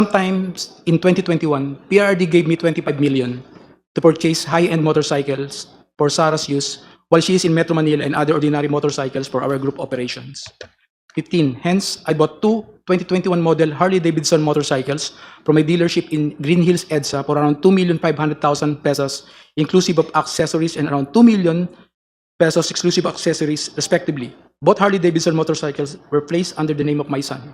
Sometimes in 2021, PRD gave me 25 million to purchase high-end motorcycles for Sarah's use while she is in Metro Manila and other ordinary motorcycles for our group operations. 15. Hence, I bought two 2021 model Harley-Davidson motorcycles from a dealership in Green Hills, EDSA for around 2,500,000 pesos, inclusive of accessories, and around 2 million pesos exclusive accessories, respectively. Both Harley-Davidson motorcycles were placed under the name of my son.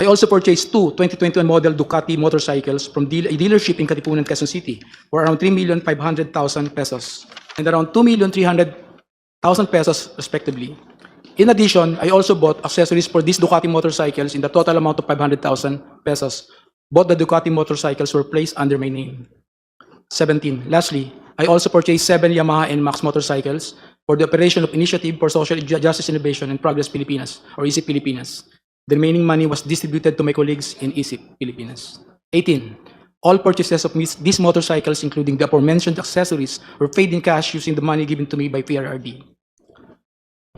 I also purchased two 2021 model Ducati motorcycles from a dealership in Katipunan, Quezon City for around 3,500,000 pesos and around 2,300,000 pesos, respectively. In addition, I also bought accessories for these Ducati motorcycles in the total amount of 500,000 pesos. Both the Ducati motorcycles were placed under my name. 17. Lastly, I also purchased 7 Yamaha NMAX motorcycles for the operation of Initiative for Social Justice Innovation and Progress Pilipinas, or ISIP Pilipinas. The remaining money was distributed to my colleagues in ISIP Pilipinas. 18. All purchases of these motorcycles, including the aforementioned accessories, were paid in cash using the money given to me by PRRD.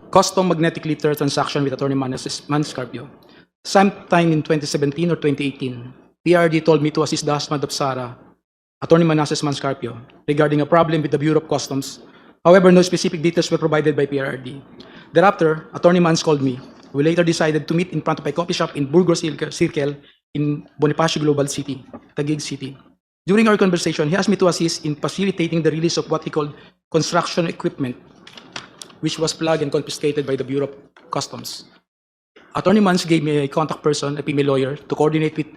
Custom magnetic lifter transaction with Attorney Manscarpio. Sometime in 2017 or 2018, PRRD told me to assist the husband of Sarah, Attorney Manasseh Manscarpio, regarding a problem with the Bureau of Customs. However, no specific details were provided by PRRD. Thereafter, Attorney Mans called me. We later decided to meet in front of a coffee shop in Burgos Circle in Bonifacio Global City, Taguig City. During our conversation, he asked me to assist in facilitating the release of what he called construction equipment, which was plugged and confiscated by the Bureau of Customs. Attorney Mans gave me a contact person, a female lawyer, to coordinate with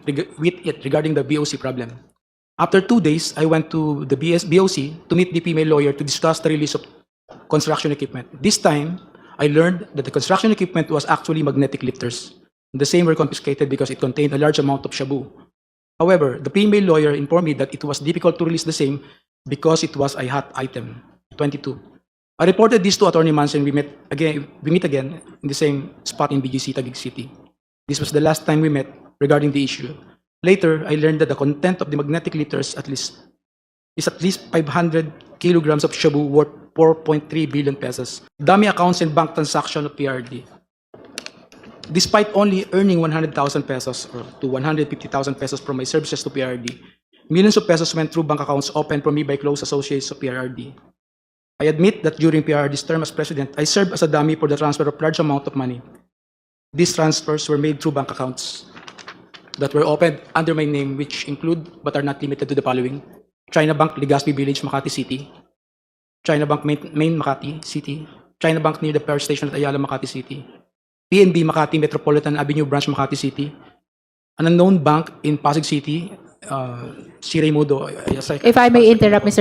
it regarding the BOC problem. After 2 days, I went to the BOC to meet the female lawyer to discuss the release of construction equipment. This time, I learned that the construction equipment was actually magnetic lifters. The same were confiscated because it contained a large amount of shabu. However, the female lawyer informed me that it was difficult to release the same because it was a hot item. 22. I reported this to Attorney Mans and we meet again in the same spot in BGC, Taguig City. This was the last time we met regarding the issue. Later, I learned that the content of the magnetic lifters is at least 500 kilograms of shabu worth 4.3 billion pesos. Dummy accounts and bank transaction of PRD. Despite only earning 100,000 pesos or to 150,000 pesos from my services to PRD, millions of pesos went through bank accounts opened for me by close associates of PRD. I admit that during PRD's term as president, I served as a dummy for the transfer of large amount of money. These transfers were made through bank accounts that were opened under my name, which include but are not limited to the following: China Bank, Legazpi Village, Makati City; China Bank, Main Makati City; China Bank near the power station at Ayala, Makati City; PNB Makati Metropolitan Avenue Branch, Makati City; an unknown bank in Pasig City, Si Raimundo. If I may interrupt, Mr.